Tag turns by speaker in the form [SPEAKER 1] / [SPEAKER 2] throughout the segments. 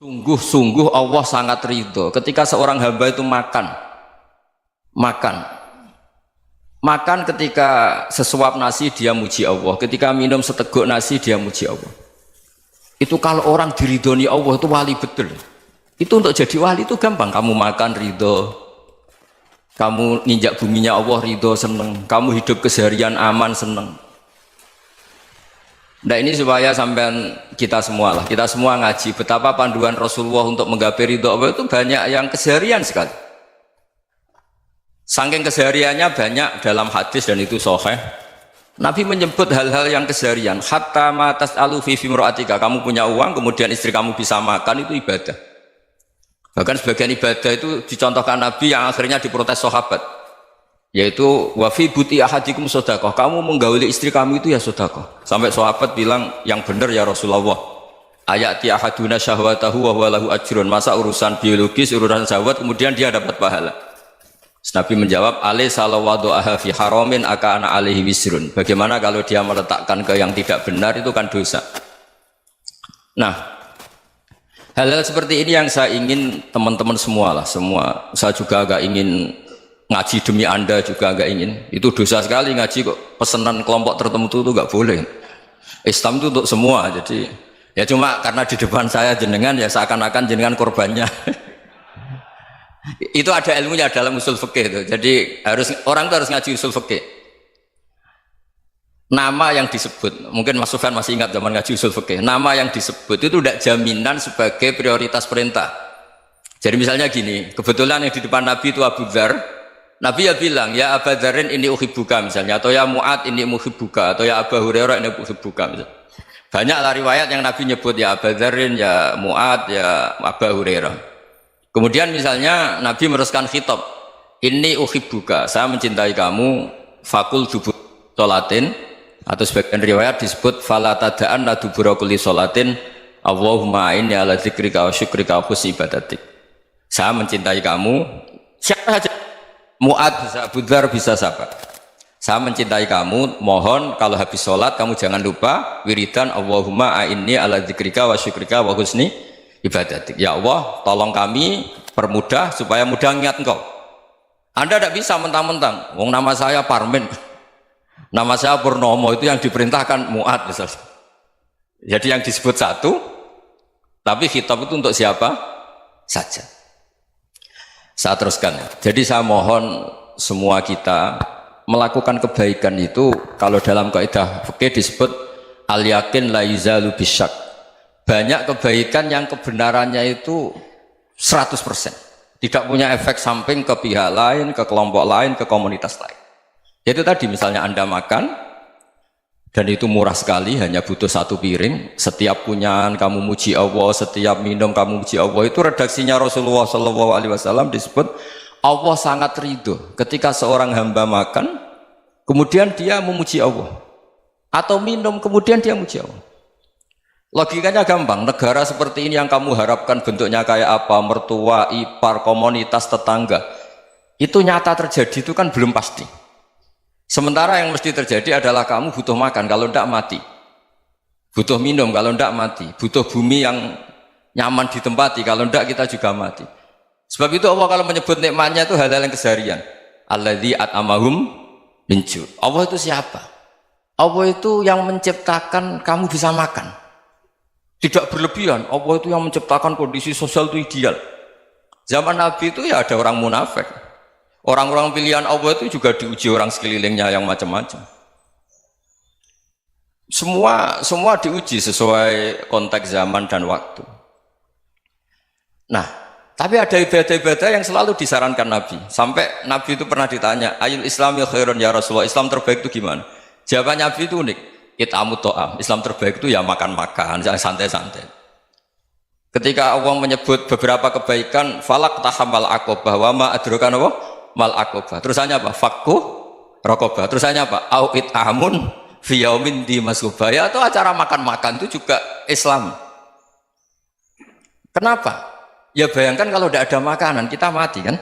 [SPEAKER 1] Sungguh-sungguh Allah sangat ridho ketika seorang hamba itu makan makan ketika sesuap nasi dia muji Allah, ketika minum seteguk nasi dia muji Allah. Itu kalau orang diridhoni Allah itu wali betul. Itu untuk jadi wali itu gampang, kamu makan ridho, kamu nginjak buminya Allah ridho seneng, kamu hidup keseharian aman seneng. Nah ini supaya sampai kita semua ngaji betapa panduan Rasulullah untuk menggapai ridho Allah itu banyak yang keseharian sekali. Saking kesehariannya banyak dalam hadis dan itu sahih. Nabi menyebut hal-hal yang keseharian. Hatta ma tas'alu fi fimra'atika, kamu punya uang kemudian istri kamu bisa makan, itu ibadah. Bahkan sebagian ibadah itu dicontohkan Nabi yang akhirnya diprotes sahabat, yaitu wa fi buti ahadikum sedekah, kamu menggauli istri kamu itu ya sedekah. Sampai sahabat bilang, yang benar ya Rasulullah, ayati ahaduna syahwatahu wa huwa lahu ajrun, masa urusan biologis, urusan syahwat kemudian dia dapat pahala. Nabi menjawab, alaysa law wada'aha fi haramin akana alaihi wisrun, bagaimana kalau dia meletakkan ke yang tidak benar, itu kan dosa. Nah, hal-hal seperti ini yang saya ingin teman-teman semua saya juga agak ingin ngaji demi Anda, juga agak ingin. Itu dosa sekali ngaji kok pesanan kelompok tertentu itu nggak boleh. Islam itu untuk semua. Jadi ya cuma karena di depan saya jenengan ya seakan-akan jenengan korbannya. Itu ada ilmunya dalam usul fikih itu. Jadi orang itu harus ngaji usul fikih. Nama yang disebut, mungkin Mas Sufyan masih ingat zaman ngaji usul fikih. Nama yang disebut itu tidak jaminan sebagai prioritas perintah. Jadi misalnya gini, kebetulan yang di depan Nabi itu Abu Dzar. Nabi ya bilang, ya Abu Dzarin ini uhibbuka misalnya, atau ya Mu'ad ini uhibbuka, atau ya Abu Hurairah ini uhibbuka misalnya. Banyaklah riwayat yang Nabi nyebut ya Abu Dzarin, ya Mu'ad, ya Abu Hurairah. Kemudian misalnya Nabi meneruskan khitab, ini uhibbuka, saya mencintai kamu, fakul dubur sholatin, atau sebagian riwayat disebut fala tada'an la dubura kulli sholatin Allahumma inni ala dzikrika wa syukrika wa husni ibadatik. Saya mencintai kamu, siapa saja, Mu'ad bisa, Abu Dzar bisa, siapa. Saya mencintai kamu, mohon kalau habis sholat kamu jangan lupa wiridan Allahumma a'inni ala dzikrika wa syukrika wa husni ibadatik. Ya Allah, tolong kami permudah supaya mudah ingat engkau. Anda tidak bisa mentang-mentang, wong nama saya Parmin, nama saya Purnomo, itu yang diperintahkan Mu'ad misalnya. Jadi yang disebut satu, tapi khitab itu untuk siapa saja. Saya teruskan. Jadi saya mohon semua kita melakukan kebaikan itu, kalau dalam kaidah fikih disebut al yakin la yuzalu bisyak. Banyak kebaikan yang kebenarannya itu 100%, tidak punya efek samping ke pihak lain, ke kelompok lain, ke komunitas lain. Itu tadi misalnya Anda makan dan itu murah sekali, hanya butuh satu piring, setiap punyaan kamu muji Allah, setiap minum kamu muji Allah. Itu redaksinya Rasulullah SAW disebut Allah sangat ridho ketika seorang hamba makan kemudian dia memuji Allah, atau minum kemudian dia muji Allah. Logikanya gampang, negara seperti ini yang kamu harapkan bentuknya kayak apa, mertua, ipar, komunitas, tetangga, itu nyata terjadi itu kan belum pasti. Sementara yang mesti terjadi adalah kamu butuh makan, kalau tidak mati. Butuh minum, kalau tidak mati. Butuh bumi yang nyaman ditempati, kalau tidak kita juga mati. Sebab itu Allah kalau menyebut nikmatnya itu hal-hal yang keseharian. Alladzi at'amahum min ju'. Allah itu siapa? Allah itu yang menciptakan kamu bisa makan. Tidak berlebihan, Allah itu yang menciptakan kondisi sosial itu ideal. Zaman Nabi itu ya ada orang munafik. Orang-orang pilihan Allah itu juga diuji orang sekelilingnya yang macam-macam. Semua diuji sesuai konteks zaman dan waktu. Nah, tapi ada ibadah-ibadah yang selalu disarankan Nabi. Sampai Nabi itu pernah ditanya, ayul islami khairun ya Rasulullah, Islam terbaik itu gimana? Jawaban Nabi itu unik. It'amut to'am, Islam terbaik itu ya makan-makan, santai-santai. Ketika Allah menyebut beberapa kebaikan, falak tahamal akobah, wa ma adrokan apa? Mal akobah. Terusannya apa? Fakku rokobah. Terusannya apa? Au it'amun fiyaumin di masubaya, atau acara makan-makan itu juga Islam. Kenapa? Ya bayangkan kalau tidak ada makanan, kita mati kan?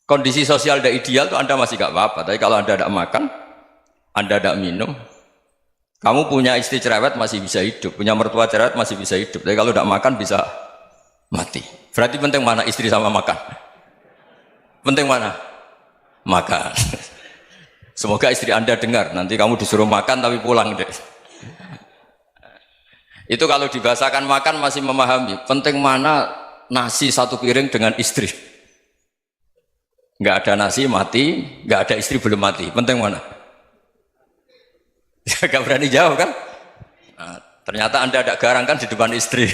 [SPEAKER 1] Kondisi sosial tidak ideal itu Anda masih gak apa-apa, tapi kalau Anda tidak makan, Anda tidak minum, Kamu punya istri cerewet masih bisa hidup, punya mertua cerewet masih bisa hidup. Tapi kalau tidak makan bisa mati. Berarti penting mana istri sama makan? Penting mana? Makan. Semoga istri Anda dengar. Nanti kamu disuruh makan tapi pulang deh. Itu kalau dibahasakan makan masih memahami. Penting mana nasi satu piring dengan istri? Nggak ada nasi mati, nggak ada istri belum mati. Penting mana? Gak berani jawab kan? Nah, ternyata Anda ada garang kan di depan istri.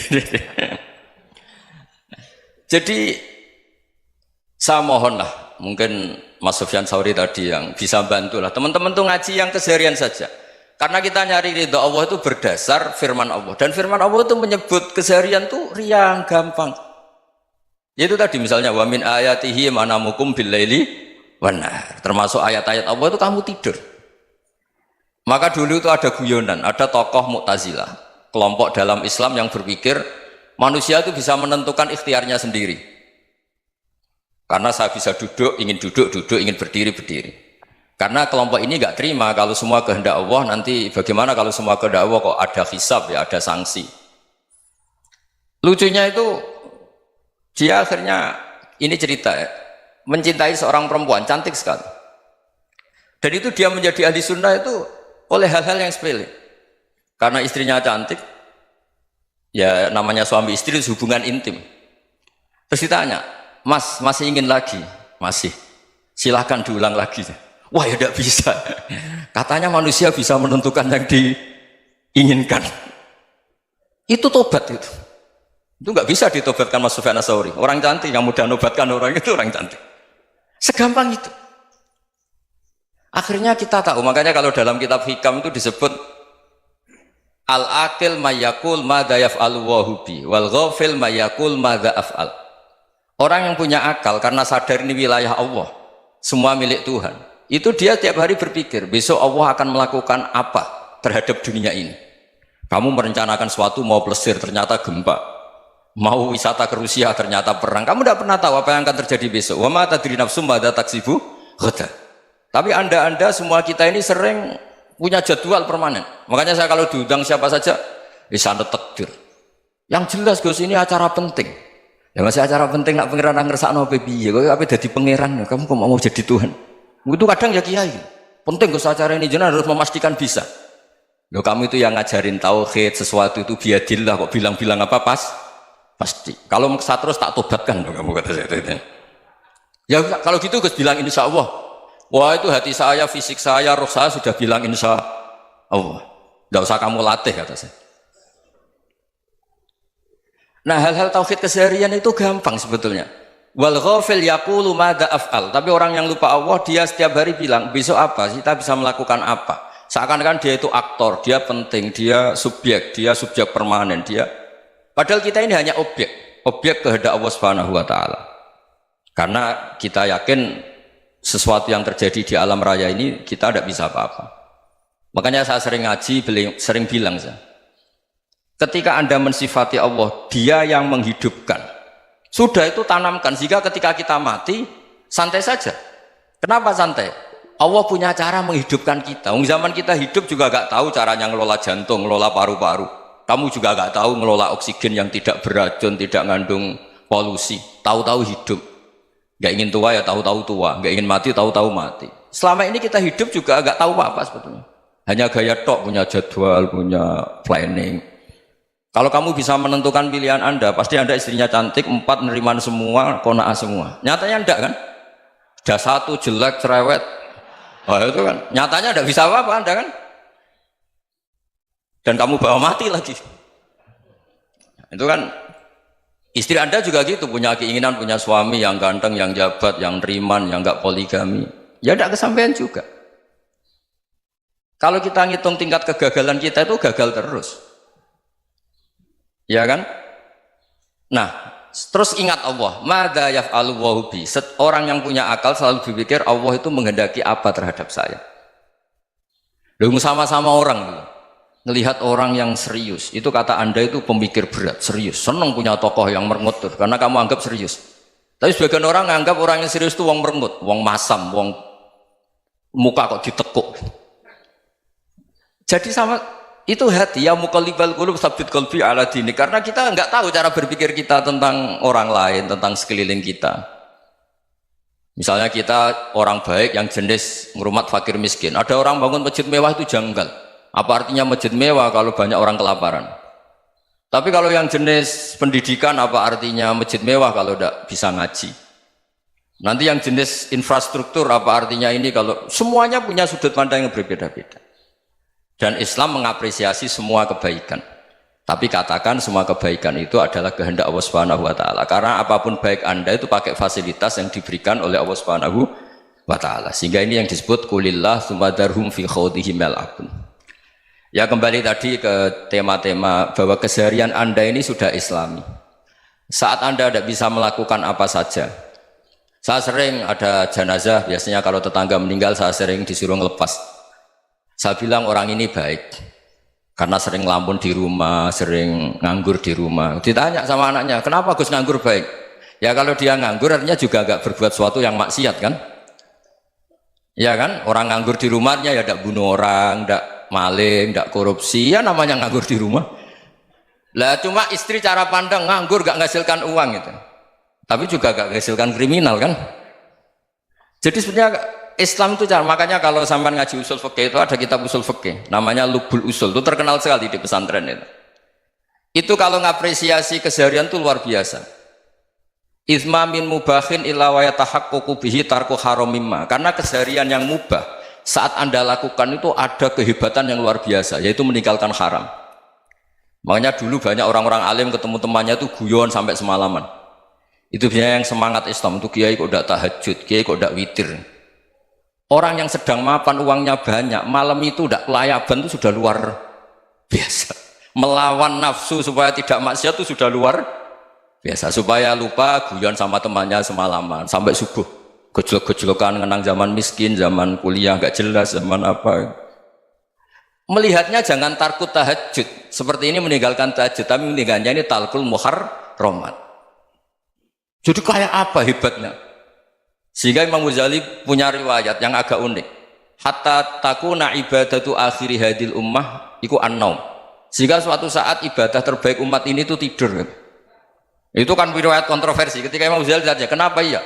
[SPEAKER 1] Jadi saya mohonlah, mungkin Mas Sufyan Sauri tadi yang bisa bantulah. Teman-teman tuh ngaji yang keseharian saja. Karena kita nyari ridha Allah itu berdasar firman Allah. Dan firman Allah itu menyebut keseharian tuh riang, gampang. Itu tadi misalnya wa min ayatihi manamukum bil laili wan nahar. Termasuk ayat-ayat Allah itu kamu tidur. Maka dulu itu ada guyonan, ada tokoh Mu'tazilah, kelompok dalam Islam yang berpikir manusia itu bisa menentukan ikhtiarnya sendiri. Karena saya bisa duduk, ingin berdiri, berdiri. Karena kelompok ini nggak terima kalau semua kehendak Allah, nanti bagaimana kalau semua kehendak Allah kok ada hisab ya, ada sanksi. Lucunya itu dia akhirnya ini cerita ya, mencintai seorang perempuan cantik sekali. Dan itu dia menjadi ahli sunnah itu oleh hal-hal yang sepele. Karena istrinya cantik, ya namanya suami istri itu hubungan intim. Terus ditanya, Mas masih ingin lagi? Masih. Silahkan diulang lagi. Wah ya tidak bisa. Katanya manusia bisa menentukan yang diinginkan. Itu tobat itu. Itu nggak bisa ditobatkan Mas Sufyan Ats-Tsauri. Orang cantik yang mudah nobatkan orang itu orang cantik. Segampang itu. Akhirnya kita tahu, makanya kalau dalam kitab Hikam itu disebut al-aqil mayyakul madza yaf'alu wa hubi wal ghafil mayyakul madza af'al. Orang yang punya akal karena sadar ini wilayah Allah, semua milik Tuhan. Itu dia tiap hari berpikir, besok Allah akan melakukan apa terhadap dunia ini. Kamu merencanakan sesuatu mau plesir ternyata gempa. Mau wisata ke Rusia ternyata perang. Kamu tidak pernah tahu apa yang akan terjadi besok. Wa ma tadri nafsum madza taksibu ghadan. Tapi anda semua kita ini sering punya jadwal permanen. Makanya saya kalau diundang siapa saja, sana takdir. Yang jelas Gus ini acara penting. Ya masih acara penting nak pangeran ngersakno piye? Kok ape dadi pangeran? Kamu kok mau jadi Tuhan? Itu kadang ya kiai. Penting Gus acara ini jenengan harus memastikan bisa. Loh kamu itu yang ngajarin tauhid, sesuatu itu biadillah kok bilang-bilang apa pasti. Kalau saya terus tak tobatkan kamu kata saya itu. Ya kalau gitu Gus bilang insya Allah. Wah itu hati saya, fisik saya, roh saya sudah bilang insya Allah. Tidak usah kamu latih kata saya. Nah hal-hal tauhid keseharian itu gampang sebetulnya. Wal ghafil yaqulu madza af'al. Tapi orang yang lupa Allah dia setiap hari bilang besok apa? Kita bisa melakukan apa? Seakan-akan dia itu aktor, dia penting, dia subjek permanen, dia. Padahal kita ini hanya objek kehendak Allah Subhanahu wa taala. Karena kita yakin sesuatu yang terjadi di alam raya ini kita tidak bisa apa-apa. Makanya saya sering ngaji, sering bilang saya, ketika Anda mensifati Allah, dia yang menghidupkan. Sudah itu tanamkan, sehingga ketika kita mati, santai saja. Kenapa santai? Allah punya cara menghidupkan kita. Zaman kita hidup juga gak tahu caranya ngelola jantung, ngelola paru-paru. Kamu juga gak tahu ngelola oksigen yang tidak beracun, tidak mengandung polusi. Tahu-tahu hidup. Gak ingin tua ya tahu-tahu tua, gak ingin mati tahu-tahu mati. Selama ini kita hidup juga gak tahu apa sebetulnya. Hanya gaya tok, punya jadwal, punya planning. Kalau kamu bisa menentukan pilihan Anda, pasti Anda istrinya cantik, 4 neriman semua, kona'ah semua. Nyatanya enggak kan? Ada 1 jelek, cerewet. Oh itu kan, nyatanya enggak bisa apa-apa Anda kan? Dan kamu bawa mati lagi. Itu kan, istri Anda juga gitu, punya keinginan, punya suami yang ganteng, yang jabat, yang neriman, yang enggak poligami. Ya enggak kesampaian juga. Kalau kita ngitung tingkat kegagalan kita itu gagal terus. Ya kan? Nah, terus ingat Allah, madza yaf'alu wa bi. Orang yang punya akal selalu berpikir Allah itu menghendaki apa terhadap saya. Lalu sama-sama orang gitu. Ngelihat orang yang serius, itu kata Anda itu pemikir berat, serius. Senang punya tokoh yang merengut tuh, karena kamu anggap serius. Tapi sebagian orang anggap orang yang serius itu wong merengut, wong masam, wong muka kok ditekuk. Jadi sama itu hati ya muqallibal qulub tsabbit qalbi ala dinik, karena kita nggak tahu cara berpikir kita tentang orang lain, tentang sekeliling kita. Misalnya kita orang baik yang jenis ngurmat fakir miskin, ada orang bangun masjid mewah itu janggal. Apa artinya masjid mewah kalau banyak orang kelaparan? Tapi kalau yang jenis pendidikan, apa artinya masjid mewah kalau tidak bisa ngaji? Nanti yang jenis infrastruktur, apa artinya ini kalau semuanya punya sudut pandang yang berbeda-beda. Dan Islam mengapresiasi semua kebaikan. Tapi katakan semua kebaikan itu adalah kehendak Allah Subhanahu wa taala. Karena apapun baik Anda itu pakai fasilitas yang diberikan oleh Allah Subhanahu wa taala. Sehingga ini yang disebut kulillah sumadarhum fi khawdihim yal'abun. Ya kembali tadi ke tema-tema bahwa keseharian Anda ini sudah Islami. Saat Anda tidak bisa melakukan apa saja. Saya sering ada jenazah, biasanya kalau tetangga meninggal saya sering disuruh ngelepas. Saya bilang orang ini baik karena sering ngelamun di rumah, sering nganggur di rumah. Ditanya sama anaknya, kenapa Gus nganggur baik? Ya kalau dia nganggur artinya juga agak berbuat sesuatu yang maksiat kan? Ya kan, orang nganggur di rumahnya ya tidak bunuh orang, tidak maling, tidak korupsi, ya namanya nganggur di rumah. Lah cuma istri cara pandang nganggur gak menghasilkan uang itu, tapi juga gak menghasilkan kriminal kan? Jadi sebenarnya Islam itu cara, makanya kalau sampai ngaji usul fikih itu ada kitab usul fikih, namanya Lubul Usul, itu terkenal sekali di pesantren itu. Itu kalau ngapresiasi keseharian itu luar biasa. Izma min mubahin illa wa yatahaqqaqu bihi tarku haramimma. Karena keseharian yang mubah saat Anda lakukan itu ada kehebatan yang luar biasa, yaitu meninggalkan haram. Makanya dulu banyak orang-orang alim ketemu temannya itu guyon sampai semalaman. Itu biasanya yang semangat Islam itu, kiai kok tidak tahajud, kiai kok tidak witir. Orang yang sedang mapan uangnya banyak, malam itu tidak kelayaban itu sudah luar biasa. Melawan nafsu supaya tidak maksiat itu sudah luar biasa. Supaya lupa guyon sama temannya semalaman sampai subuh. Gejlok-gejlokan ngenang zaman miskin, zaman kuliah gak jelas, zaman apa. Melihatnya jangan tarkut tahajud. Seperti ini meninggalkan tahajud, tapi meninggalkannya ini talkul muharramat. Jadi kayak apa hebatnya? Sehingga Imam Ghazali punya riwayat yang agak unik. Hatta takuna ibadatu akhiri hadil ummah iku an-naum. Sehingga suatu saat ibadah terbaik umat ini itu tidur. Itu kan riwayat kontroversi. Ketika Imam Ghazali tanya, kenapa iya?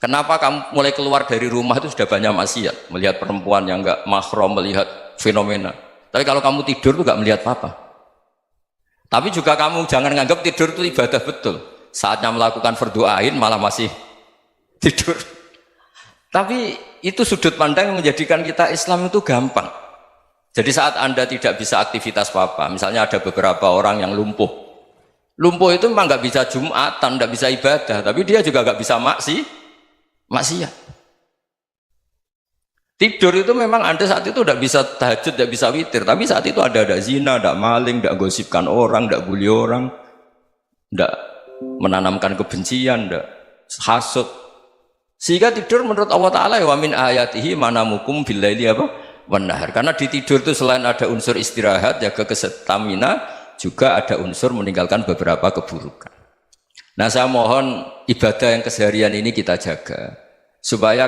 [SPEAKER 1] Kenapa kamu mulai keluar dari rumah itu sudah banyak maksiat, melihat perempuan yang enggak mahram, melihat fenomena. Tapi kalau kamu tidur itu enggak melihat apa-apa. Tapi juga kamu jangan nganggap tidur itu ibadah betul. Saatnya melakukan fardu ain malah masih tidur. Tapi itu sudut pandang yang menjadikan kita Islam itu gampang. Jadi saat Anda tidak bisa aktivitas apa-apa, misalnya ada beberapa orang yang lumpuh. Lumpuh itu memang nggak bisa Jumatan, nggak bisa ibadah, tapi dia juga nggak bisa maksiat. Tidur itu memang Anda saat itu tidak bisa tahajud, tidak bisa witir, tapi saat itu ada zina, ada maling, tidak gosipkan orang, tidak bully orang, tidak menanamkan kebencian, tidak hasud. Sehingga tidur menurut Allah Ta'ala ya wa min ayatihi manamukum billaili apa? Wan nahar. Karena di tidur itu selain ada unsur istirahat, jaga kestamina, juga ada unsur meninggalkan beberapa keburukan. Nah saya mohon ibadah yang keseharian ini kita jaga. Supaya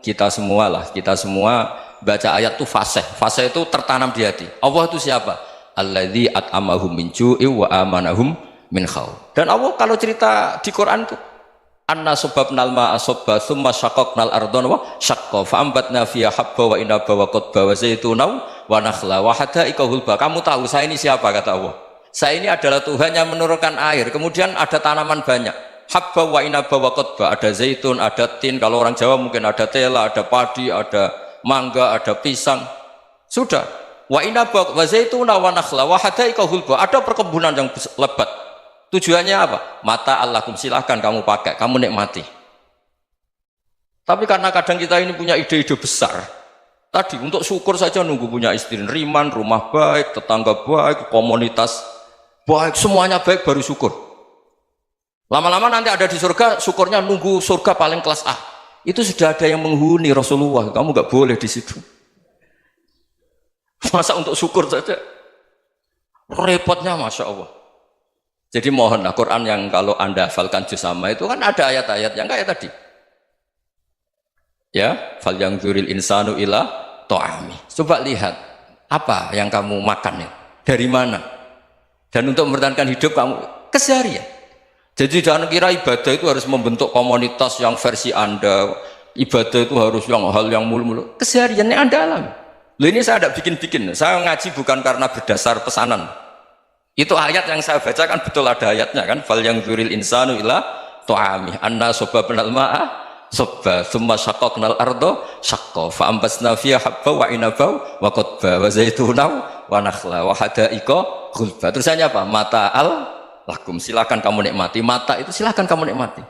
[SPEAKER 1] kita semua baca ayat itu fasih. Fasih itu tertanam di hati. Allah itu siapa? Alladzi at'amahum min ju'i wa amanahum min khauf. Dan Allah kalau cerita di Quran itu anna sababnal ma'a sabba thumma syaqaqnal ardha wa syaqqa fa ambatna fiha habba wa inaba wa qadba wa zaituna wa nakhla wa hadaika hulba. Kamu tahu saya ini siapa, kata Allah. Saya ini adalah Tuhan yang menurunkan air, kemudian ada tanaman banyak. Habba wa inaba wa qadba, ada zaitun, ada tin, kalau orang Jawa mungkin ada tela, ada padi, ada mangga, ada pisang. Sudah. Wa inaba wa zaituna wa nakhla wa hadaika hulba, ada perkebunan yang lebat. Tujuannya apa? Mata Allahkum, silahkan kamu pakai, kamu nikmati. Tapi karena kadang kita ini punya ide-ide besar, tadi untuk syukur saja nunggu punya istri riman, rumah baik, tetangga baik, komunitas baik, semuanya baik baru syukur. Lama-lama nanti ada di surga, syukurnya nunggu surga paling kelas A. Itu sudah ada yang menghuni Rasulullah, kamu nggak boleh di situ. Masa untuk syukur saja? Repotnya Masya Allah. Jadi mohonlah Quran yang kalau Anda hafalkan juz amma itu kan ada ayat-ayat yang kayak tadi. Ya, fal yanzuril insanu ila ta'ami. Coba lihat Apa yang kamu makan ya? Dari mana? Dan untuk mempertahankan hidup kamu keseharian. Jadi jangan kira ibadah itu harus membentuk komunitas yang versi Anda. Ibadah itu harus yang hal yang mulu-mulu. Kesehariannya Anda alami. Loh, ini saya tidak bikin-bikin. Saya ngaji bukan karena berdasar pesanan. Itu ayat yang saya baca kan betul ada ayatnya kan. Fal yang dzuril insanu ila tu'ami anna sababnal ma'a sabba thumma syaqqaqnal ardo syaqqa fa ambasna fiha habba wa inaba wa qadba wa zaituna wa nakhla wa hadaiqa ghulba. Terusannya apa? Mata'al lakum, silakan kamu nikmati. Mata itu silakan kamu nikmati.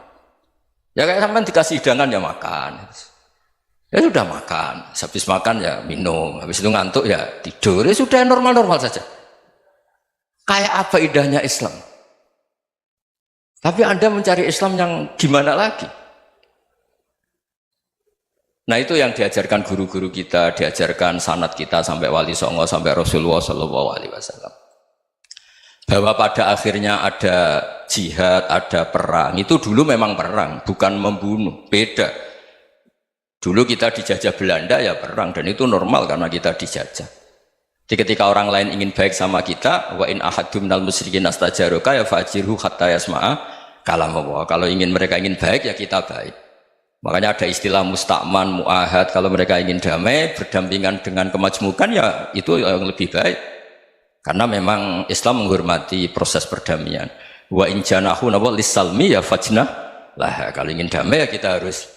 [SPEAKER 1] Ya kayak sampean dikasih hidangan ya makan. Ya sudah makan, habis makan ya minum, habis itu ngantuk ya tidur. Ya sudah normal-normal saja. Kayak apa indahnya Islam. Tapi Anda mencari Islam yang gimana lagi? Nah itu yang diajarkan guru-guru kita, diajarkan sanad kita sampai Wali Songo, sampai Rasulullah SAW. Bahwa pada akhirnya ada jihad, ada perang. Itu dulu memang perang, bukan membunuh, beda. Dulu kita dijajah Belanda ya perang, dan itu normal karena kita dijajah. Jadi ketika orang lain ingin baik sama kita, wa in ahadum minal musyrikin astajaroka ya fajirhu hatta yasma'a kalam Allah. Kalau mereka ingin baik ya kita baik. Makanya ada istilah musta'man, mu'ahad. Kalau mereka ingin damai, berdampingan dengan kemajmukan ya itu yang lebih baik. Karena memang Islam menghormati proses perdamaian. Wa in janahu lis-salmi ya fajnah lah. Kalau ingin damai ya kita harus